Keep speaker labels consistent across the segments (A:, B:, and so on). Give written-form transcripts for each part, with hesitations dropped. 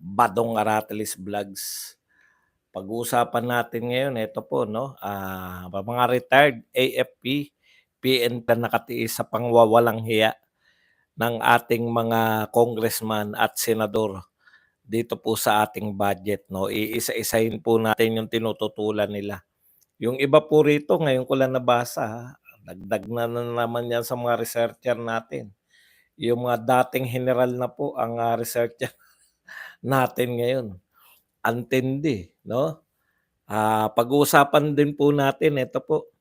A: Badong Aratelis Vlogs. Pag-uusapan natin ngayon, ito po, no, mga retired AFP, PNP na nakatiis sa pangwawalang hiya ng ating mga congressman at senador dito po sa ating budget, no. Iisa-isahin po natin yung tinututulan nila. Yung iba po rito, ngayon ko lang nabasa, dagdag na naman yan sa mga researcher natin. Yung mga dating general na po ang researcher natin ngayon. Antindi, 'no? Pag-uusapan din po natin ito po,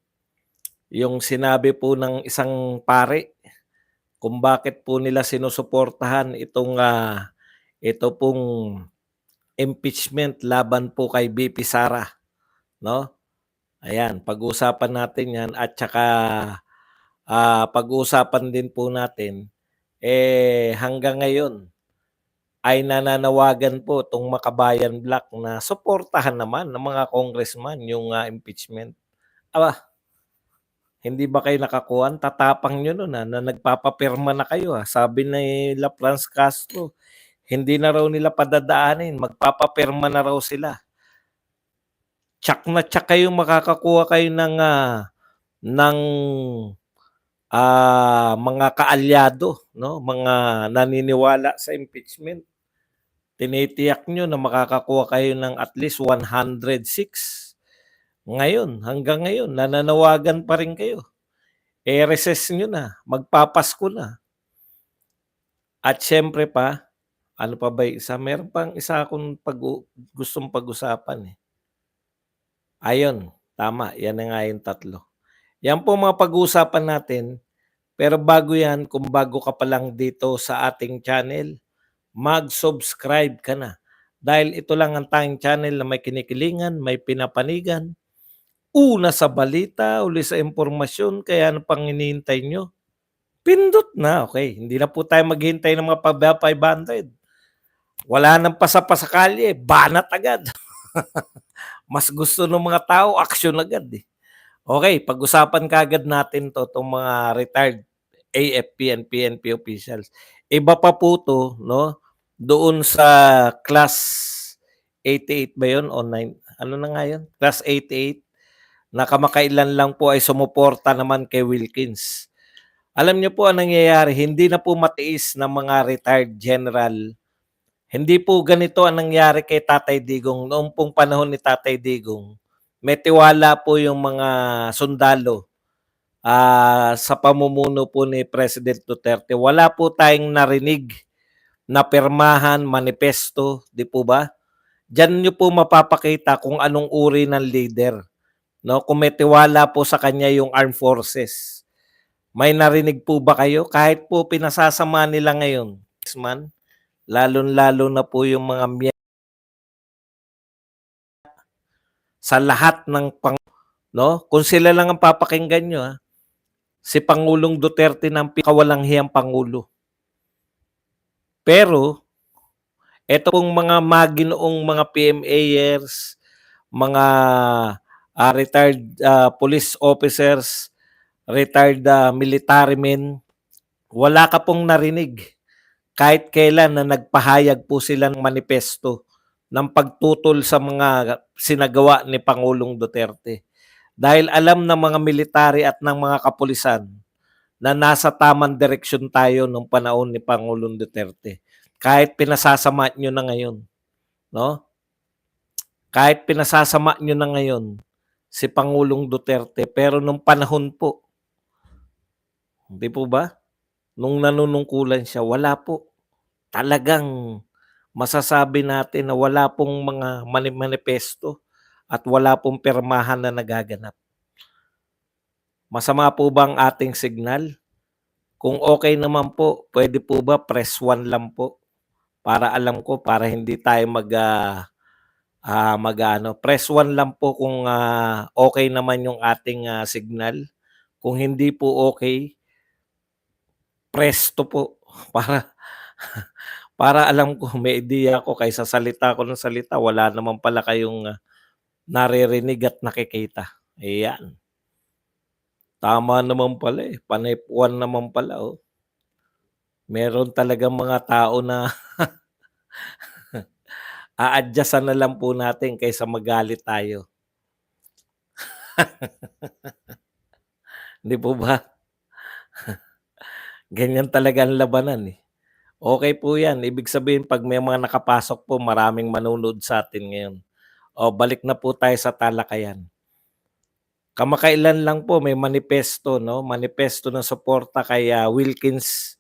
A: yung sinabi po ng isang pare kung bakit po nila sinusuportahan ito pong impeachment laban po kay VP Sara, 'no? Ayan, pag-uusapan natin 'yan at saka, pag-uusapan din po natin, hanggang ngayon ay nananawagan po 'tong Makabayan Black na suportahan naman ng mga congressman yung, impeachment. Aba, hindi ba kayo nakakuha? Tatapang niyo nun, na nagpapapirma na kayo, Sabi ni Franz Castro, hindi na raw nila padadaanin, magpapapirma na raw sila. Tiyak na tiyak kayong makakakuha kayo ng, mga kaalyado, 'no, mga naniniwala sa impeachment. Tinitiyak niyo na makakakuha kayo ng at least 106. Ngayon, hanggang ngayon nananawagan pa rin kayo. Recess niyo na, magpapasko na. At siyempre pa, ano pa ba yung isa? Meron pang isa akong gustong pag-usapan, eh. Ayun, tama, yan na nga yung tatlo. Yan po mga pag-uusapan natin, pero bago yan, kung bago ka pa lang dito sa ating channel, mag-subscribe ka na. Dahil ito lang ang tanging channel na may kinikilingan, may pinapanigan, una sa balita, uli sa impormasyon, kaya ano pang hinihintay nyo? Pindot na, okay. Hindi na po tayo maghintay ng mga 500. Wala nang pasapasakali, banat agad. Mas gusto ng mga tao, aksyon agad eh. Okay, pag-usapan kagad natin itong mga retired AFP and PNP officials. Iba pa po to, no? Doon sa class 88 ba yun o 9? Ano na nga yun? Class 88 na kamakailan lang po ay sumuporta naman kay Wilkins. Alam niyo po ang nangyayari, hindi na po matiis ng mga retired general. Hindi po ganito ang nangyari kay Tatay Digong. Noong pong panahon ni Tatay Digong, may tiwala po yung mga sundalo sa pamumuno po ni President Duterte. Wala po tayong narinig na pirmahan, manifesto, di po ba? Diyan nyo po mapapakita kung anong uri ng leader. No? Kung may tiwala po sa kanya yung armed forces. May narinig po ba kayo? Kahit po pinasasama nila ngayon, man, lalo-lalo na po yung mga sa lahat ng no? Kung sila lang ang papakinggan nyo, si Pangulong Duterte ng pikawalang hiyang Pangulo. Pero, eto pong mga maginoong mga PMAers, mga retired police officers, retired military men, wala ka pong narinig kahit kailan na nagpahayag po sila ng manifesto ng pagtutol sa mga sinagawa ni Pangulong Duterte. Dahil alam ng mga military at ng mga kapulisan na nasa tamang direksyon tayo nung panahon ni Pangulong Duterte. Kahit pinasasama nyo na ngayon, no? Kahit pinasasama nyo na ngayon si Pangulong Duterte, pero nung panahon po, di po ba? Nung nanunungkulan siya, wala po. Talagang masasabi natin na wala pong mga manifesto at wala pong pirmahan na nagaganap. Masama po ba ang ating signal? Kung okay naman po, pwede po ba press 1 lang po? Para alam ko, para hindi tayo press 1 lang po kung okay naman yung ating signal. Kung hindi po okay, press 2 po para para alam ko, may idea ako kaysa salita ko ng salita, wala naman pala kayong naririnig at nakikita. Ayan. Tama naman pala panay 1 naman pala Meron talagang mga tao na A-adjustan na lang po natin kaysa magalit tayo. 'Di po ba? Ganyan talaga ang labanan, eh. Okey po 'yan, ibig sabihin 'pag may mga nakapasok po maraming manonood sa'tin ngayon. O balik na po tayo sa talakayan. Kamakailan lang po may manifesto 'no, manifesto ng suporta kay, Wilkins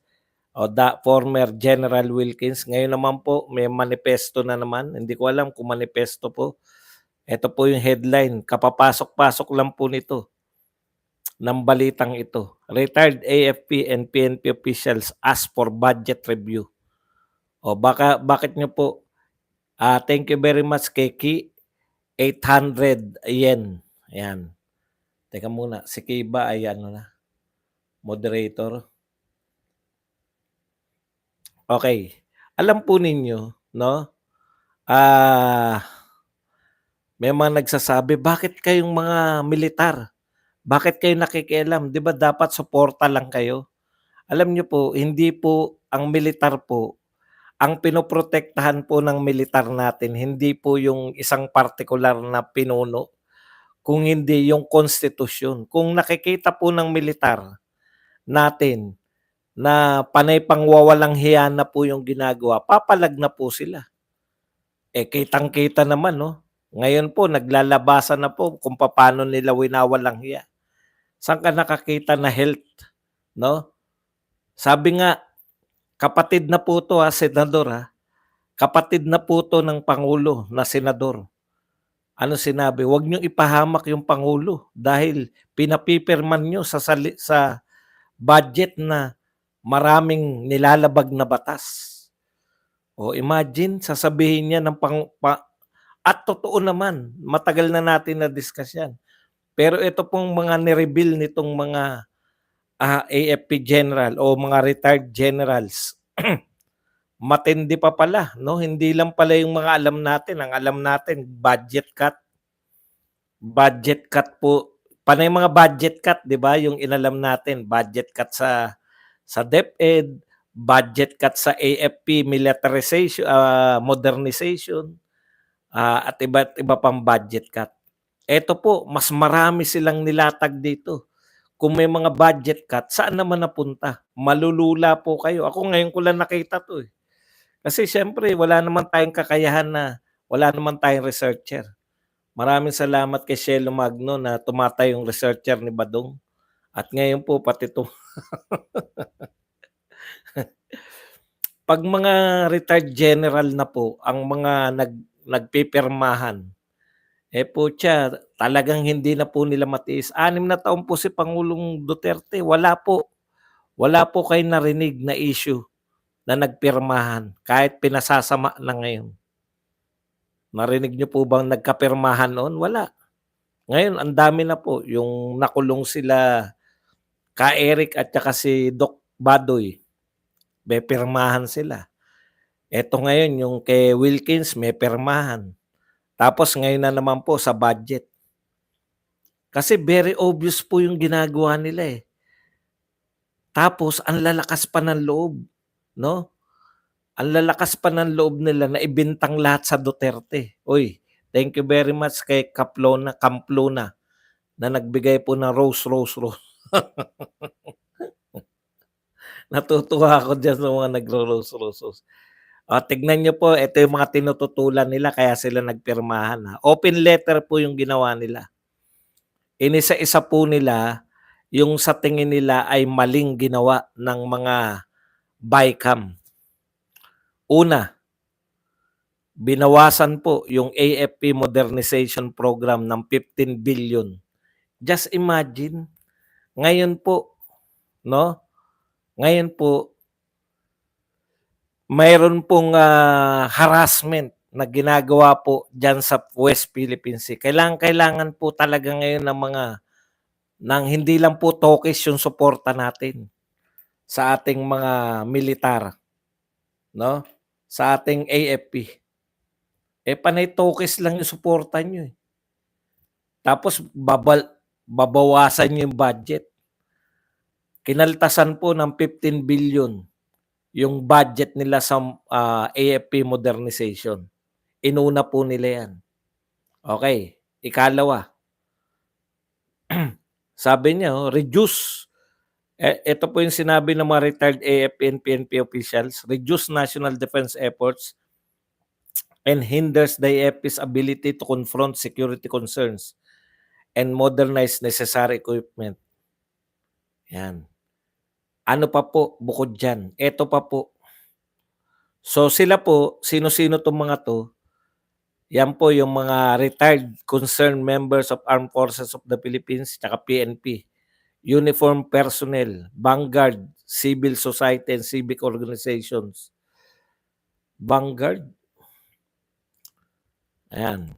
A: o former General Wilkins. Ngayon naman po may manifesto na naman, hindi ko alam kung manifesto po. Eto po yung headline, kapapasok-pasok lang po nito ng balitang ito. Retired AFP and PNP officials ask for budget review. O bakit niyo po, thank you very much Keki, 800 yen. Ayan. Teka muna, si Kiba ay ano na, moderator. Okay. Alam po ninyo 'no, ah, may mga nagsasabi, "Bakit kayong mga militar, bakit kayo nakikialam? 'Di ba dapat suporta lang kayo?" Alam niyo po, hindi po ang militar po, ang pinoprotektahan po ng militar natin hindi po yung isang partikular na pinuno, kung hindi yung konstitusyon. Kung nakikita po ng militar natin na panay pangwawalang hiya na po yung ginagawa, papalag na po sila. Eh, kitang-kita naman 'no, ngayon po naglalabasan na po kung papaano nila winawalang hiya. Saan ka nakakita na health 'no? Sabi nga, kapatid na po 'to, senador, kapatid na po 'to ng pangulo na senador. Ano sinabi, "Wag niyong ipahamak yung pangulo dahil pinapipirman niyo sa budget na maraming nilalabag na batas." O imagine sasabihin niya ng at totoo naman, matagal na natin na-discuss 'yan. Pero ito pong mga ni-reveal nitong mga, AFP general o mga retired generals, matindi pa pala 'no, hindi lang pala yung mga alam natin, ang alam natin budget cut po, panay mga budget cut 'di ba, yung inalam natin, budget cut sa DepEd, budget cut sa AFP militarization, modernization, at iba't iba pang budget cut. Eto po, mas marami silang nilatag dito. Kung may mga budget cut, saan naman napunta? Malulula po kayo. Ako ngayon ko lang nakita 'to, eh. Kasi siyempre wala naman tayong kakayahan na wala naman tayong researcher. Maraming salamat kay Shelo Magno na tumatay yung researcher ni Badong. At ngayon po pati 'to 'pag mga retired general na po ang mga nagpipirmahan, eh, putya talagang hindi na po nila matiis. 6 na taon po si Pangulong Duterte, wala po kayong narinig na issue na nagpirmahan kahit pinasasama na ngayon. Narinig niyo po bang nagkapirmahan noon? Wala. Ngayon ang dami na po, yung nakulong sila Ka-Eric at saka si Doc Badoy, may pirmahan sila. Eto ngayon yung kay Wilkins may pirmahan. Tapos ngayon na naman po sa budget. Kasi very obvious po yung ginagawa nila, eh. Tapos ang lalakas pa ng loob, 'no? Ang lalakas pa ng loob nila na ibintang lahat sa Duterte. Uy, thank you very much kay Camplona na nagbigay po ng rose. Natutuwa ako diyan sa mga nagro-rose. Tignan niyo po, ito yung mga tinututulan nila kaya sila nagpirmahan, Open letter po yung ginawa nila. Inisa-isa po nila yung sa tingin nila ay maling ginawa ng mga BICAM. Una, binawasan po yung AFP modernization program ng 15 billion. Just imagine, ngayon po, 'no? Ngayon po, mayroon pong, harassment na ginagawa po diyan sa West Philippine Sea. Kailangan po talaga ngayon ng hindi lang po tokis yung suporta natin sa ating mga militar, 'no? Sa ating AFP. Eh, panay tokis lang yung suporta niyo, eh. Tapos babawasan niyo yung budget. Kinaltasan po ng 15 billion yung budget nila sa, AFP modernization. Inuna po nila yan. Okay. Ikalawa, sabi niya, reduce. Ito po yung sinabi ng mga retired AFP and PNP officials, reduce national defense efforts and hinders the AFP's ability to confront security concerns and modernize necessary equipment. Yan. Ano pa po bukod dyan? Ito pa po. So sila po, sino-sino itong mga to? Yan po yung mga retired concerned members of Armed Forces of the Philippines tsaka PNP, uniform personnel, vanguard, civil society and civic organizations. Vanguard. Ayan.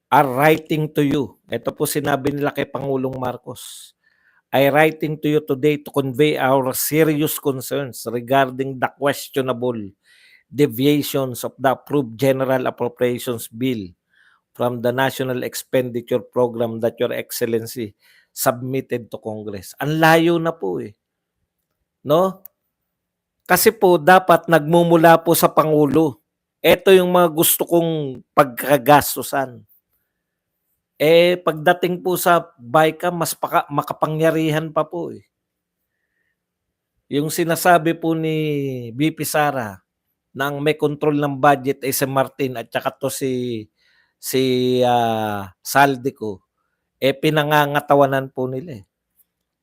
A: Are writing to you. Ito po sinabi nila kay Pangulong Marcos. I writing to you today to convey our serious concerns regarding the questionable deviations of the approved General Appropriations Bill from the National Expenditure Program that Your Excellency submitted to Congress. Ang layo na po eh. No? Kasi po dapat nagmumula po sa Pangulo. Ito yung mga gusto kong pagkagastusan. Pagdating po sa BICAM, mas makapangyarihan pa po eh. Yung sinasabi po ni VP Sara na ang may control ng budget ay si Martin at saka to si Saldico, pinangangatawanan po nila eh.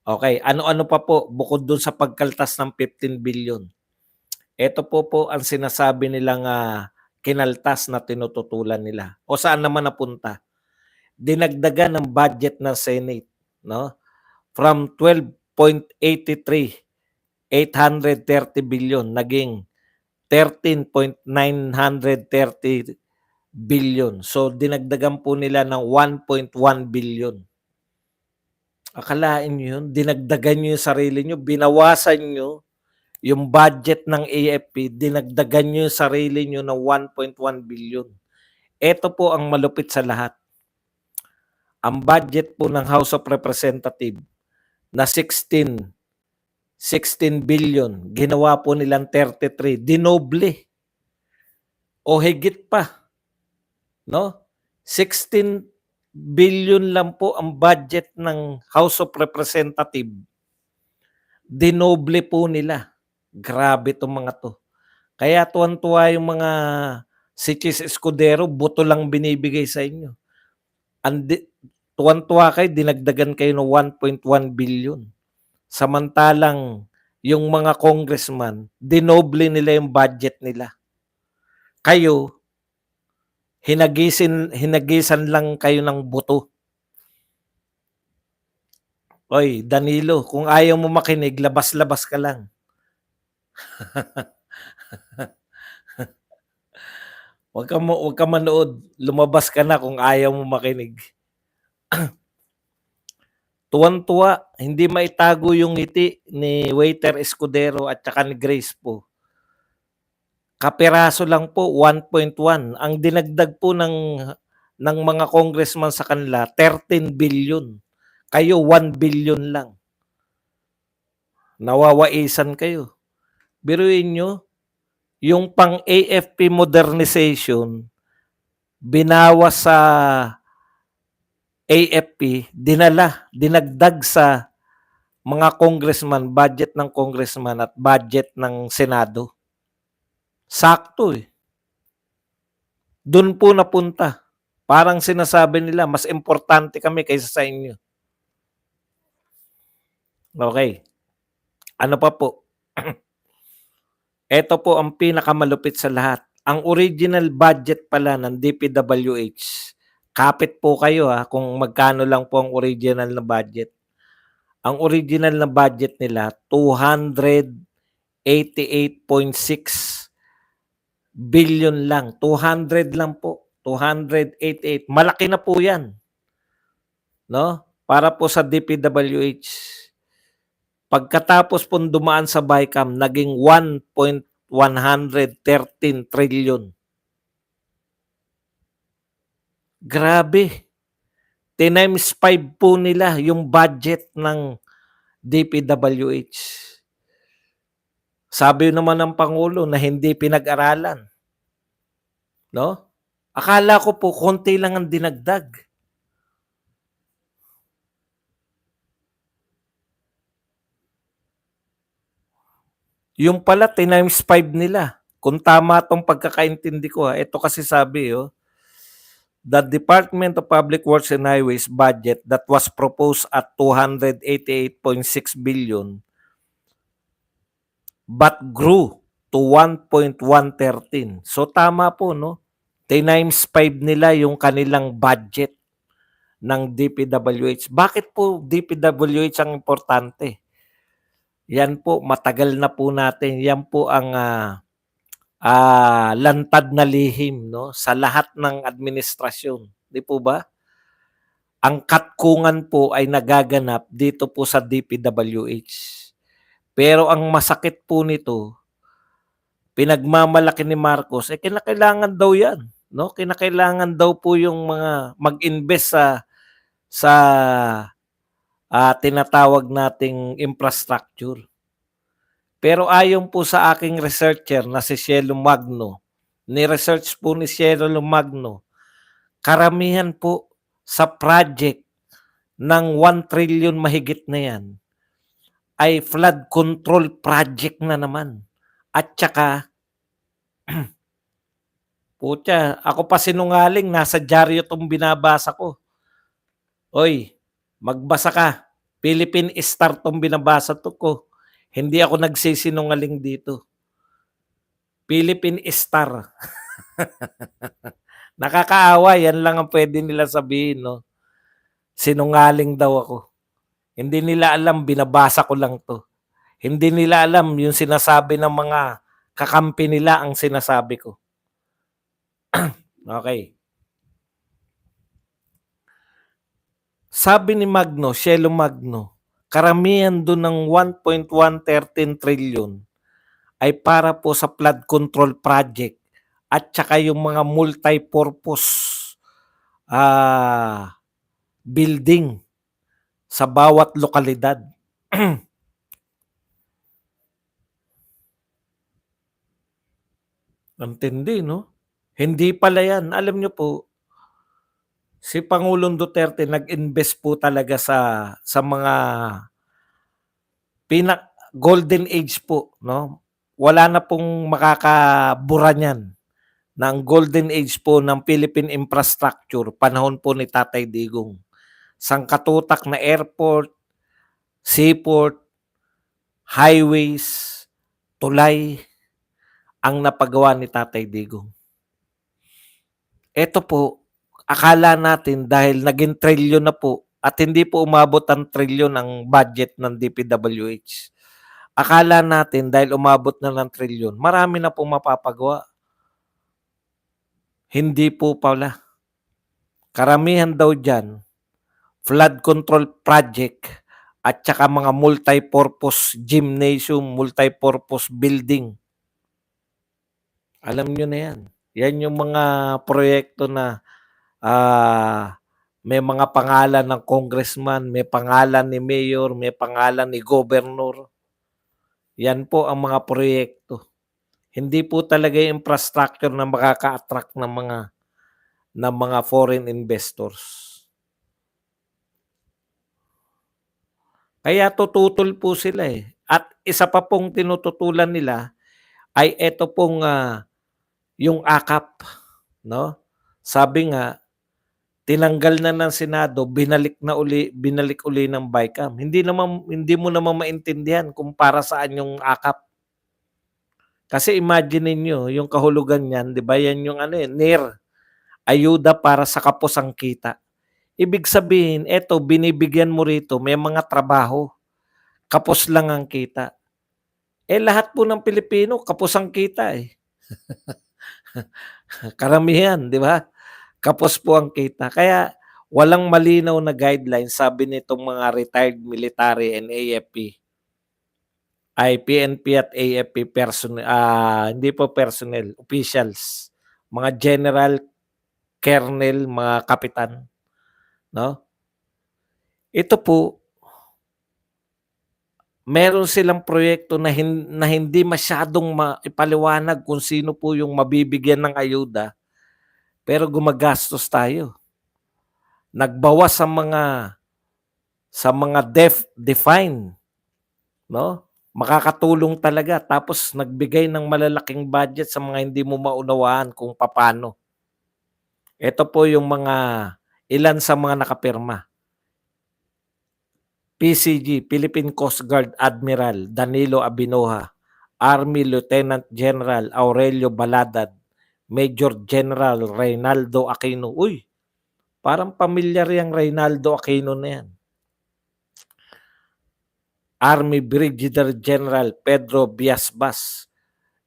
A: Okay, ano-ano pa po bukod dun sa pagkaltas ng 15 billion. Ito po ang sinasabi nilang kinaltas na tinututulan nila. O saan naman napunta? Dinagdagan ng budget ng Senate, no? From 12.83 830 billion naging 13.930 billion. So dinagdagan po nila ng 1.1 billion. Akalain niyo yun, dinagdagan niyo yung sarili niyo, binawasan niyo yung budget ng AFP, dinagdagan niyo yung sarili niyo ng 1.1 billion. Ito po ang malupit sa lahat. Ang budget po ng House of Representatives na 16 billion, ginawa po nilang 33, dinoble. O higit pa. No? 16 billion lang po ang budget ng House of Representatives. Dinoble po nila. Grabe itong mga to. Kaya tuwan-tuwa yung mga si Chis Escudero, buto lang binibigay sa inyo. Tuwan-tuwa kayo, dinagdagan kayo ng 1.1 billion. Samantalang yung mga congressman, dinoble nila yung budget nila. Kayo, hinagisan lang kayo ng buto. Oy, Danilo, kung ayaw mo makinig, labas-labas ka lang. Huwag ka manood, lumabas ka na kung ayaw mo makinig. Tuwan-tuwa, hindi maitago yung ngiti ni Waiter Escudero at saka ni Grace po. Kapiraso lang po, 1.1. Ang dinagdag po ng mga congressman sa kanila, 13 billion. Kayo, 1 billion lang. Nawawaisan kayo. Biruin nyo, yung pang AFP modernization, binawas sa AFP, dinagdag sa mga congressman, budget ng congressman at budget ng Senado. Sakto eh. Doon po napunta. Parang sinasabi nila, mas importante kami kaysa sa inyo. Okay. Ano pa po? Ito po ang pinakamalupit sa lahat. Ang original budget pala ng DPWH, kapit po kayo kung magkano lang po ang original na budget. Ang original na budget nila, 288.6 billion lang. 200 lang po. 288. Malaki na po yan. No? Para po sa DPWH. Pagkatapos pong dumaan sa BICAM, naging 1.113 trillion. Grabe. 10 times 5 po nila yung budget ng DPWH. Sabi naman ng Pangulo na hindi pinag-aralan, 'no? Akala ko po konti lang ang dinagdag. Yung pala times 5 nila. Kung tama 'tong pagkakaintindi ko, ito kasi sabi, the Department of Public Works and Highways budget that was proposed at 288.6 billion but grew to 1.113. So tama po, no? Times 5 nila yung kanilang budget ng DPWH. Bakit po DPWH ang importante? Yan po, matagal na po natin. Yan po ang lantad na lihim, no, sa lahat ng administrasyon. Di po ba? Ang katkungan po ay nagaganap dito po sa DPWH. Pero ang masakit po nito, pinagmamalaki ni Marcos, kinakailangan daw yan. No? Kinakailangan daw po yung mga mag-invest sa tinatawag nating infrastructure. Pero ayon po sa aking researcher na si Cielo Magno, ni-research po ni Cielo Magno, karamihan po sa project ng 1 trillion mahigit na yan ay flood control project na naman. At saka, putya, ako pa sinungaling, nasa dyaryo itong binabasa ko. Oy, magbasa ka. Philippine Star itong binabasa to ko. Hindi ako nagsisinungaling dito. Philippine Star. Nakakaawa, yan lang ang pwede nila sabihin, no? Sinungaling daw ako. Hindi nila alam, binabasa ko lang to. Hindi nila alam yung sinasabi ng mga kakampi nila ang sinasabi ko. Okay. Sabi ni Magno, Cielo Magno, karamihan doon ng 1.113 trillion ay para po sa flood control project at saka yung mga multi-purpose building sa bawat lokalidad. Antindi, no? Hindi pala yan. Alam nyo po, si Pangulong Duterte nag-invest po talaga sa mga golden age po, no? Wala na pong makakabura niyan ng golden age po ng Philippine infrastructure panahon po ni Tatay Digong. Sangkatutak na airport, seaport, highways, tulay ang napagawa ni Tatay Digong. Ito po, akala natin dahil naging trilyon na po at hindi po umabot ang trilyon ang budget ng DPWH. Akala natin dahil umabot na ng trilyon, marami na pong mapapagawa. Hindi po pala. Karamihan daw dyan, flood control project at saka mga multi-purpose gymnasium, multi-purpose building. Alam nyo na yan. Yan yung mga proyekto na may mga pangalan ng congressman, may pangalan ni mayor, may pangalan ni governor. Yan po ang mga proyekto. Hindi po talaga yung infrastructure na makaka-attract ng mga foreign investors. Kaya tututol po sila eh. At isa pa pong tinututulan nila ay ito pong yung AKAP, no? Sabi nga tinanggal na ng Senado, binalik uli ng BICAM. Hindi mo naman maintindihan kung para saan yung AKAP. Kasi imagine niyo yung kahulugan niyan, 'di ba? Yan yung NER, ayuda para sa kapusang kita. Ibig sabihin, eto binibigyan mo rito may mga trabaho. Kapos lang ang kita. Lahat po ng Pilipino kapos ang kita eh. Karamihan, 'di ba? Kapos po ang kita. Kaya walang malinaw na guidelines sabi nitong mga retired military and AFP. Ay PNP at AFP hindi po personnel, officials. Mga general, colonel, mga kapitan, no? Ito po meron silang proyekto na hindi masyadong maipaliwanag kung sino po yung mabibigyan ng ayuda, pero gumagastos tayo. Nagbawas sa mga define, 'no? Makakatulong talaga tapos nagbigay ng malalaking budget sa mga hindi mo maunawaan kung papaano. Ito po yung ilan sa mga nakapirma. PCG, Philippine Coast Guard Admiral Danilo Abinoha, Army Lieutenant General Aurelio Baladad, Major General Reynaldo Aquino. Uy, parang pamilyar yang Reynaldo Aquino na yan. Army Brigadier General Pedro Biasbas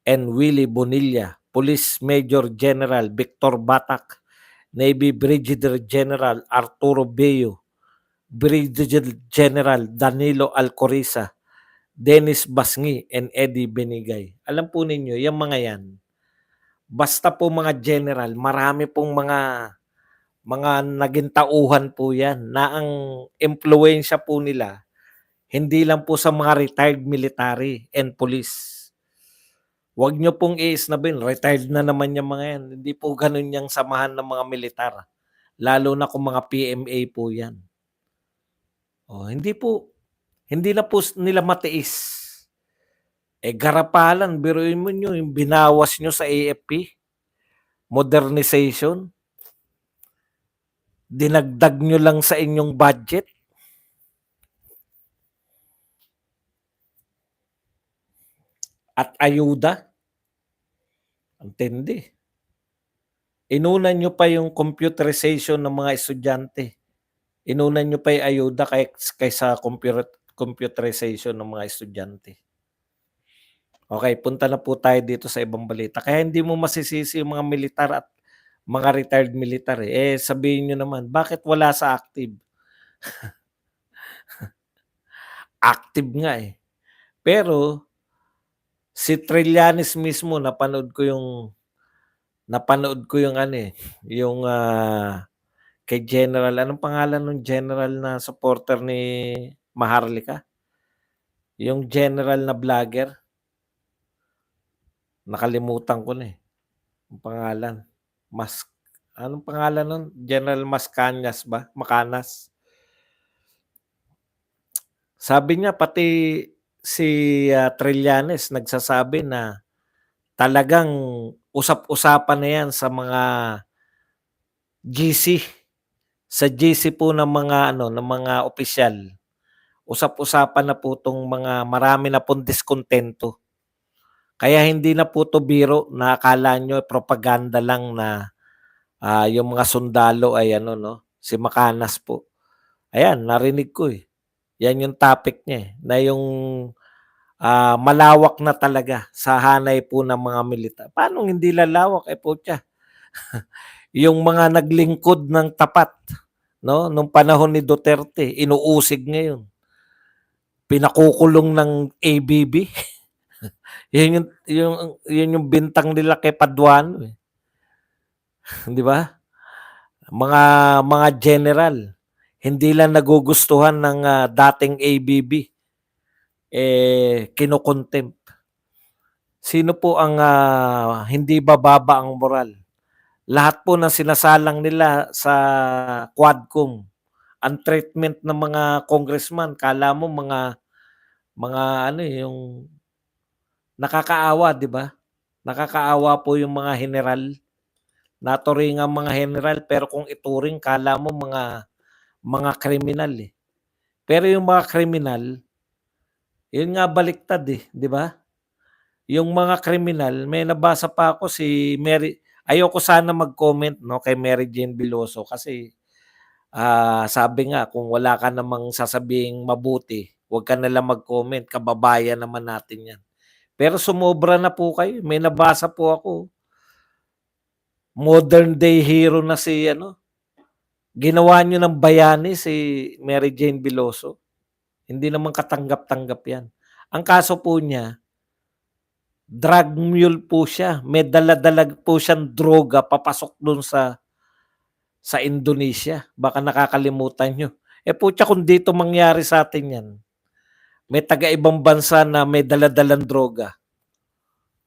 A: and Willie Bonilla, Police Major General Victor Batak, Navy Brigadier General Arturo Bello, Brigadier General Danilo Alcoriza, Dennis Basngi, and Eddie Benigay. Alam po ninyo, yung mga yan, basta po mga general, marami pong mga naging tauhan po yan na ang impluensya po nila, hindi lang po sa mga retired military and police. Huwag nyo pong iisnabin, retired na naman yung mga yan. Hindi po ganun yung samahan ng mga militar. Lalo na kung mga PMA po yan. Hindi na po nila matiis. Garapalan, biruin mo nyo, yung binawas nyo sa AFP, modernization, dinagdag nyo lang sa inyong budget. At ayuda, ang tindi. Inunan nyo pa yung computerization ng mga estudyante. Inunan nyo pa yung ayuda kaysa computerization ng mga estudyante. Okay, punta na po tayo dito sa ibang balita. Kaya hindi mo masisisi yung mga militar at mga retired military. Sabihin nyo naman, bakit wala sa active? Active nga eh. Pero, si Trillanes mismo, napanood ko yung yung kay General, anong pangalan ng General na supporter ni Maharlika? Yung General na vlogger. Nakalimutan ko na eh. Ang pangalan. Anong pangalan nun? General Mascanas ba? Macanas. Sabi niya pati si Trillanes nagsasabi na talagang usap-usapan na yan sa mga GC. Sa GC po ng mga opisyal. Usap-usapan na po tong marami na pong diskontento. Kaya hindi na po to biro na akala nyo propaganda lang na yung mga sundalo ay si Macanas po. Ayan, narinig ko eh. Yan yung topic niya eh, na yung malawak na talaga sa hanay po ng mga militar. Paano hindi lalawak? Putya. Yung mga naglingkod ng tapat, no, nung panahon ni Duterte, inuusig ngayon. Pinakukulong ng ABB. Yun yung bintang nila kay Paduano eh. 'Di ba? Mga general hindi lang nagugustuhan ng dating ABB kinokontempt. Sino po ang hindi bababa ang moral? Lahat po ng sinasalang nila sa Quadcom, ang treatment ng mga congressman, kala mo mga yung nakakaawa, 'di ba? Nakakaawa po yung mga general. Naturing ang mga general pero kung ituring kala mo mga kriminal eh. Pero yung mga kriminal, yun nga baliktad eh, 'di ba? Yung mga kriminal, may nabasa pa ako si ayoko sana mag-comment kay Mary Jane Biloso kasi sabi nga kung wala ka namang sasabihing mabuti, huwag ka na lang mag-comment, kababayan naman natin 'yan. Pero sumobra na po kayo, may nabasa po ako. Modern day hero na si ginawa niyo ng bayani si Mary Jane Biloso. Hindi naman katanggap-tanggap 'yan. Ang kaso po niya, drug mule po siya. May dala-dala po siyang droga papasok doon sa Indonesia. Baka nakakalimutan niyo. Putya kung dito mangyari sa atin 'yan. may taga-ibang bansa na may dala-dalang droga.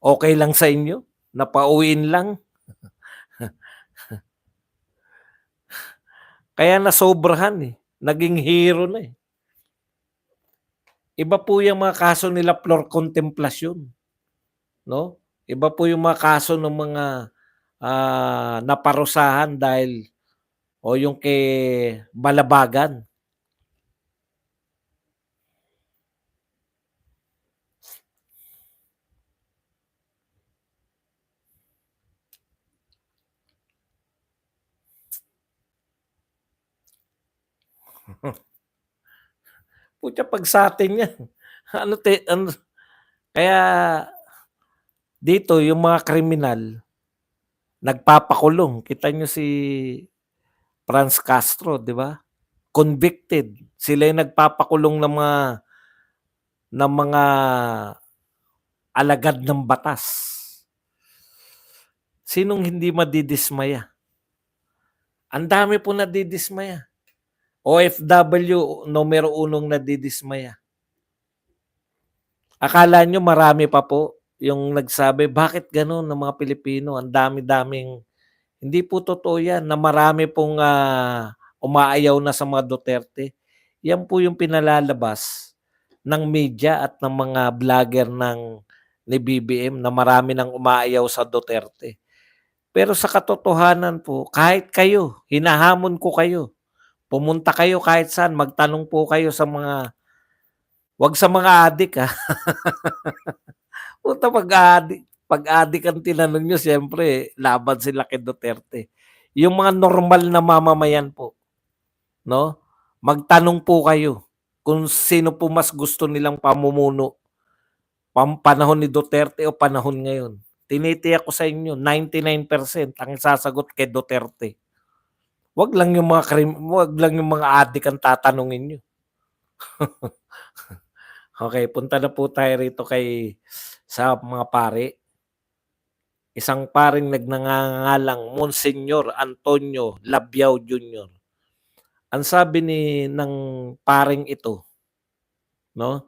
A: Okay lang sa inyo? Napauwiin lang? Kaya nasobrahan eh. Naging hero na eh. Iba po yung mga kaso nila floor contemplasyon, no? Iba po yung mga kaso ng mga naparusahan dahil o yung kay Balabagan. Putya pag sa atin yan. Ano, kaya dito yung mga kriminal nagpapakulong. Kita nyo si Franz Castro, di ba? Convicted. Sila yung nagpapakulong ng mga alagad ng batas. Sinong hindi madidismaya? Ang dami po nadidismaya. OFW, numero unong nadidismaya. Akala nyo marami pa po yung nagsabi, bakit ganun ng mga Pilipino? Ang dami-daming, hindi po totoo yan na marami pong umaayaw na sa mga Duterte. Yan po yung pinalalabas ng media at ng mga vlogger ni BBM na marami nang umaayaw sa Duterte. Pero sa katotohanan po, kahit kayo, hinahamon ko kayo. Pumunta kayo kahit saan, magtanong po kayo sa mga, wag sa mga adik ha. Punta pag-adik ang tinanong nyo, siyempre, laban sila kay Duterte. Yung mga normal na mamamayan po, no? Magtanong po kayo kung sino po mas gusto nilang pamumuno. Panahon ni Duterte o panahon ngayon. Tinitiyak ko sa inyo, 99% ang sasagot kay Duterte. Wag lang yung mga adik ang tatanungin nyo. Okay, punta na po tayo rito sa mga pare. Isang paring nagngangalang Monsignor Antonio Labiao Jr. Ang sabi ng paring ito, no?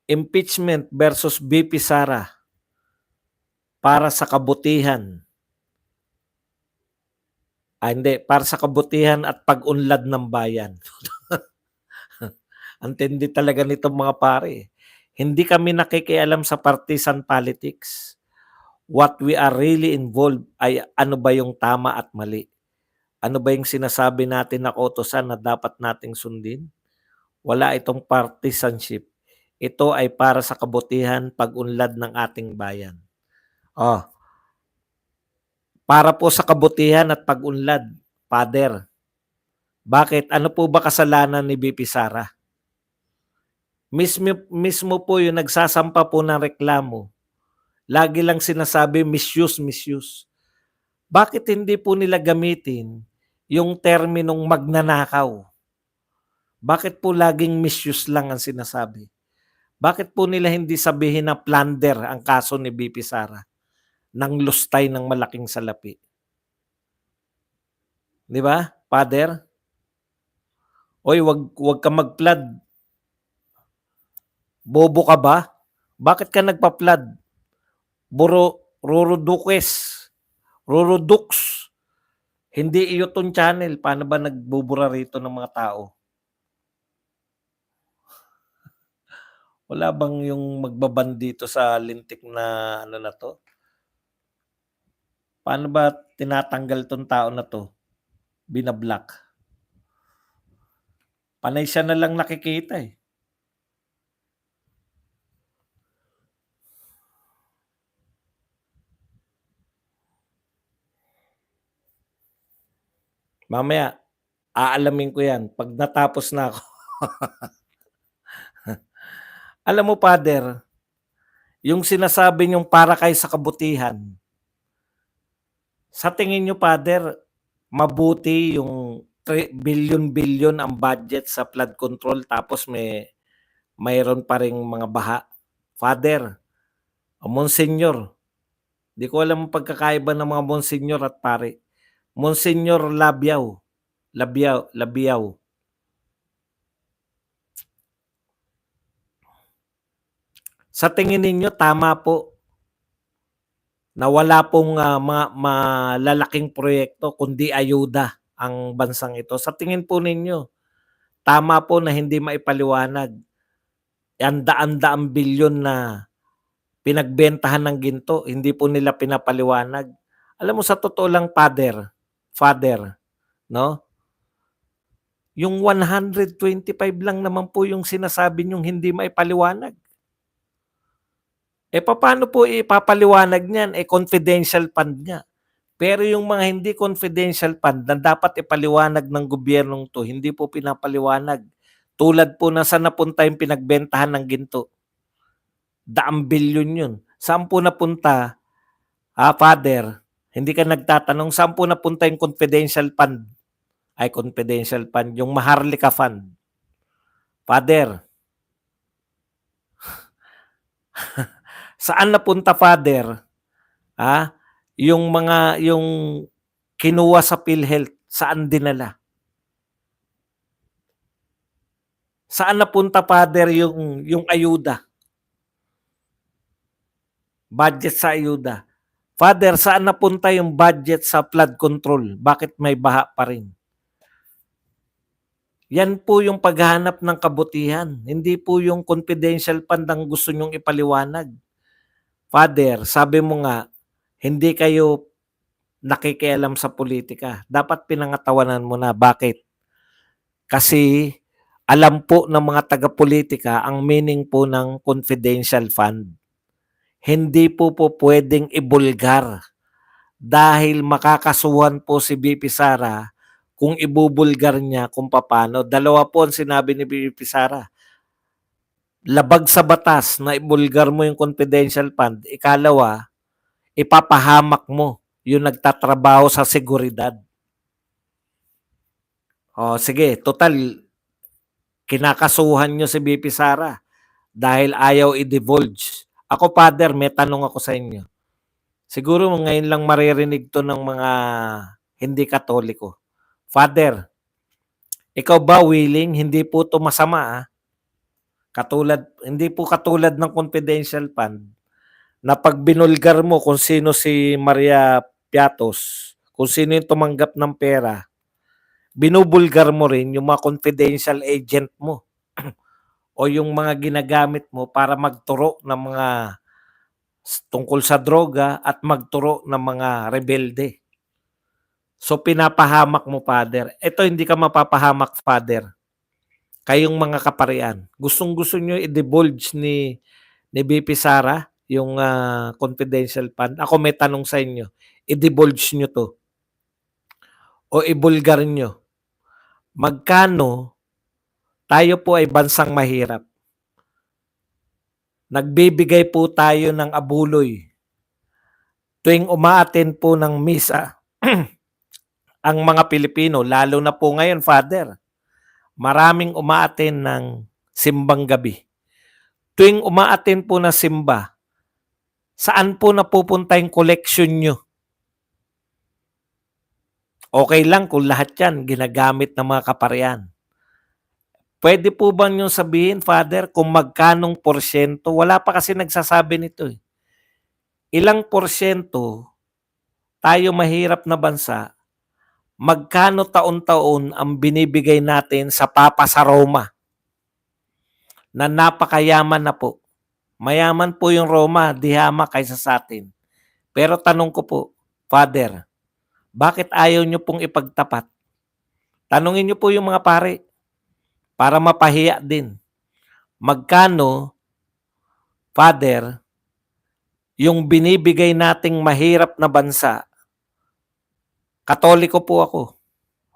A: Impeachment versus BP Sara para sa kabutihan. Para sa kabutihan at pag-unlad ng bayan. Ang tindi talaga nitong mga pare. Hindi kami nakikialam sa partisan politics. What we are really involved ay ano ba yung tama at mali. Ano ba yung sinasabi natin na kautosan na dapat nating sundin? Wala itong partisanship. Ito ay para sa kabutihan, pag-unlad ng ating bayan. Para po sa kabutihan at pag-unlad, Father. Bakit? Ano po ba kasalanan ni BP Sara? Mismo po yung nagsasampa po ng reklamo. Lagi lang sinasabi misuse. Bakit hindi po nila gamitin yung terminong magnanakaw? Bakit po laging misuse lang ang sinasabi? Bakit po nila hindi sabihin na plunder ang kaso ni BP Sara ng lustay ng malaking salapi? Di ba, Father? Oy, wag ka mag-flood. Bobo ka ba? Bakit ka nagpa-flood? Rurudux. Hindi iyoton channel. Paano ba nagbubura rito ng mga tao? Wala bang yung magbaban dito sa lintik na ano na to? Paano ba tinatanggal tong tao na to? Binablock. Panay siya na lang nakikita eh. Mamaya, aalamin ko yan pag natapos na ako. Alam mo, Father, yung sinasabi niyong para kayo sa kabutihan, sa tingin niyo, Father, mabuti yung billion ang budget sa flood control tapos mayroon pa ring mga baha. Father, Monsignor, di ko alam ang pagkakaiba ng mga Monsignor at pare. Monsignor Labiao. Sa tingin ninyo tama po na wala pong, malalaking proyekto kundi ayuda ang bansang ito? Sa tingin po ninyo, tama po na hindi maipaliwanag ang daan-daang bilyon na pinagbentahan ng ginto, hindi po nila pinapaliwanag? Alam mo sa totoo lang, father, 'no, yung 125 lang naman po yung sinasabi niyong hindi maipaliwanag. Papaano po ipapaliwanag niyan, confidential fund nga. Pero yung mga hindi confidential fund na dapat ipaliwanag ng gobyernong 'to, hindi po pinapaliwanag. Tulad po ng saan napunta yung pinagbentahan ng ginto, daang bilyon yun. Saan po napunta, father? Hindi ka nagtatanong saan po napunta yung confidential fund? Confidential fund, yung Maharlika Fund. Father, saan napunta, father, yung kinuha sa PhilHealth, saan dinala? Saan napunta, father, yung ayuda? Budget sa ayuda. Father, saan napunta yung budget sa flood control? Bakit may baha pa rin? Yan po yung paghahanap ng kabutihan. Hindi po yung confidential fund ang gusto nyong ipaliwanag. Father, sabi mo nga, hindi kayo nakikialam sa politika. Dapat pinangatawanan mo na. Bakit? Kasi alam po ng mga taga-politika ang meaning po ng confidential fund. Hindi po pwedeng ibulgar dahil makakasuhan po si BP Sara kung ibubulgar niya kung paano. Dalawa po ang sinabi ni BP Sara. Labag sa batas na ibulgar mo yung confidential fund. Ikalawa, ipapahamak mo yung nagtatrabaho sa seguridad. O sige, total, kinakasuhan nyo si BP Sara dahil ayaw i-divulge. Ako, father, may tanong ako sa inyo. Siguro ngayon lang maririnig to ng mga hindi Katoliko. Father, ikaw ba willing? Hindi po to masama. Hindi po katulad ng confidential fund na pag binulgar mo kung sino si Maria Piatos, kung sino yung tumanggap ng pera, binubulgar mo rin yung mga confidential agent mo o yung mga ginagamit mo para magturo ng mga tungkol sa droga at magturo ng mga rebelde. So pinapahamak mo, father. Ito hindi ka mapapahamak, father. Kayong mga kaparian. Gustong-gusto nyo i-divulge ni BP Sara yung confidential fund. Ako may tanong sa inyo. I-divulge nyo to o ibulgar nyo. Magkano tayo po ay bansang mahirap? Nagbibigay po tayo ng abuloy tuwing umaattend po ng misa ang mga Pilipino, lalo na po ngayon, father, maraming umaattend ng simbang gabi. Tuwing umaattend po na simba, saan po napupunta yung collection nyo? Okay lang kung lahat yan ginagamit ng mga kaparian. Pwede po ba nyo sabihin, father, kung magkanong porsyento? Wala pa kasi nagsasabi nito. Ilang porsyento tayo mahirap na bansa, magkano taon-taon ang binibigay natin sa Papa sa Roma na napakayaman na po. Mayaman po yung Roma, dihama kaysa sa atin. Pero tanong ko po, father, bakit ayaw nyo pong ipagtapat? Tanungin nyo po yung mga pare para mapahiya din. Magkano, father, yung binibigay nating mahirap na bansa? Katoliko po ako.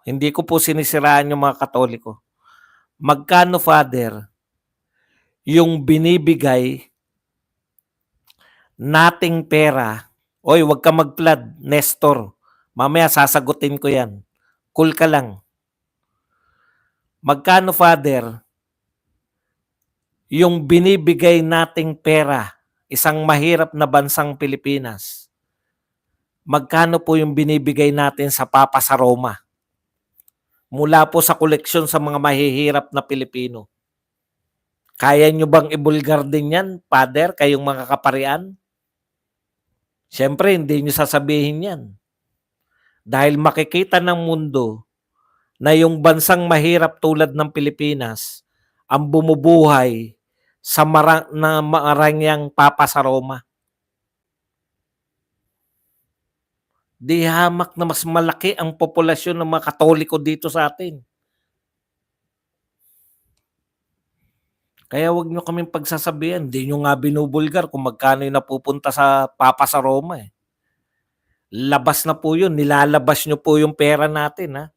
A: Hindi ko po sinisiraan yung mga Katoliko. Magkano, father, yung binibigay nating pera? Oy, wag ka mag-flood, Nestor. Mamaya sasagutin ko yan. Cool ka lang. Magkano, father, yung binibigay nating pera, isang mahirap na bansang Pilipinas? Magkano po yung binibigay natin sa Papa sa Roma? Mula po sa koleksyon sa mga mahihirap na Pilipino. Kaya nyo bang ibulgar din yan, Father, kayong mga kaparian? Siyempre, hindi nyo sasabihin yan. Dahil makikita ng mundo na yung bansang mahirap tulad ng Pilipinas ang bumubuhay sa na marangyang Papa sa Roma. Di hamak na mas malaki ang populasyon ng mga Katoliko dito sa atin. Kaya wag nyo kaming pagsasabihan, di nyo nga binubulgar kung magkano yung napupunta sa Papa sa Roma. Eh. Labas na po yun, nilalabas nyo po yung pera natin. Ha?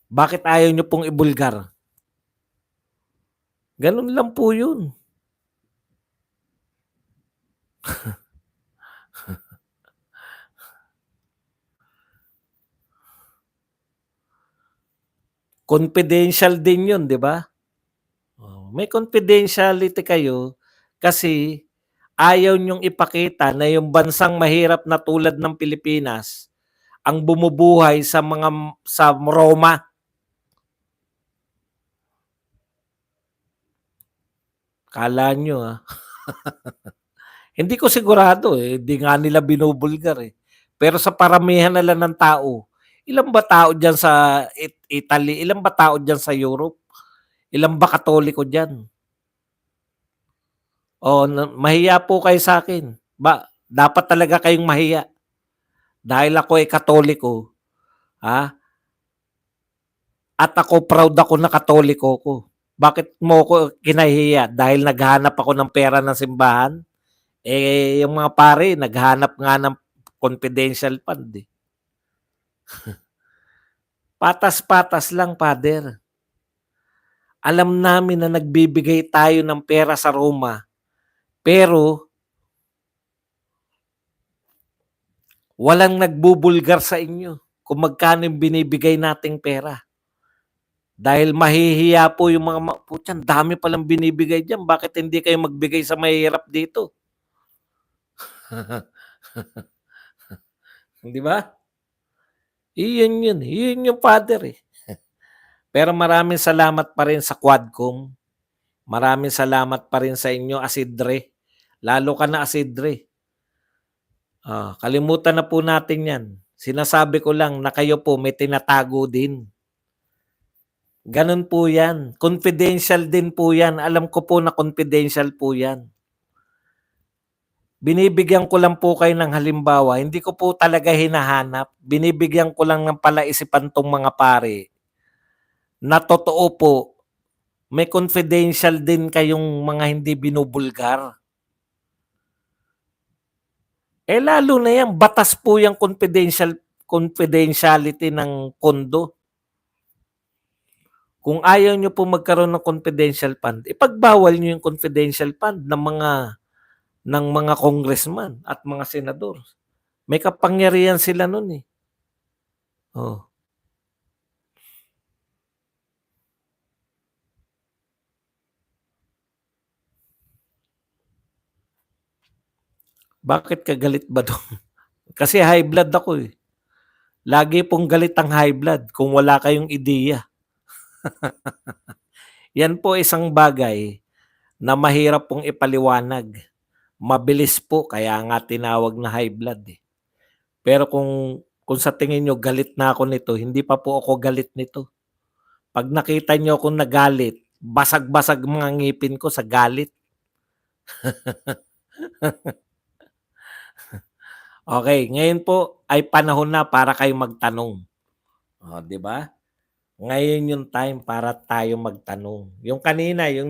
A: Bakit ayaw nyo pong ibulgar? Ganun lang po yun. Confidential din yun, di ba? May confidentiality kayo kasi ayaw nyong ipakita na yung bansang mahirap na tulad ng Pilipinas ang bumubuhay sa Roma. Kala nyo Hindi ko sigurado hindi nga nila binubulgar eh. Pero sa paramihan na lang ng tao, ilan ba tao diyan sa Italy, ilan ba tao diyan sa Europe? Ilan ba Katoliko diyan? Mahiya po kayo sa akin. Dapat talaga kayong mahiya. Dahil ako ay Katoliko, ha? At ako proud ako na Katoliko ko. Bakit mo ko kinahiya? Dahil naghanap ako ng pera ng simbahan? Yung mga pare, naghanap nga ng confidential fund. Patas-patas lang, Father. Alam namin na nagbibigay tayo ng pera sa Roma, pero walang nagbubulgar sa inyo kung magkano yung binibigay nating pera. Dahil mahihiya po yung mga putyan, dami palang binibigay diyan. Bakit hindi kayo magbigay sa mahihirap dito? Di ba? Iyon yun. Iyon yung Father eh. Pero maraming salamat pa rin sa Quadcom. Maraming salamat pa rin sa inyo, Asidre. Lalo ka na, Asidre. Kalimutan na po natin yan. Sinasabi ko lang na kayo po may tinatago din. Ganun po yan. Confidential din po yan. Alam ko po na confidential po yan. Binibigyan ko lang po kayo ng halimbawa. Hindi ko po talaga hinahanap. Binibigyan ko lang ng palaisipan tong mga pare. Na totoo po, may confidential din kayong mga hindi binubulgar. Lalo na yan, batas po yung confidentiality ng kondo. Kung ayaw nyo po magkaroon ng confidential fund, ipagbawal nyo yung confidential fund ng mga congressman at mga senador. May kapangyarihan sila nun eh. Bakit ka galit ba doon? Kasi high blood ako eh. Lagi pong galit ang high blood kung wala kayong ideya. Yan po isang bagay na mahirap pong ipaliwanag. Mabilis po, kaya nga tinawag na high blood eh. Pero kung sa tingin nyo galit na ako nito, hindi pa po ako galit nito. Pag nakita nyo akong nagalit, basag-basag mga ngipin ko sa galit. Okay, ngayon po ay panahon na para kayo magtanong. Di ba? Ngayon yung time para tayo magtanong. Yung kanina, yung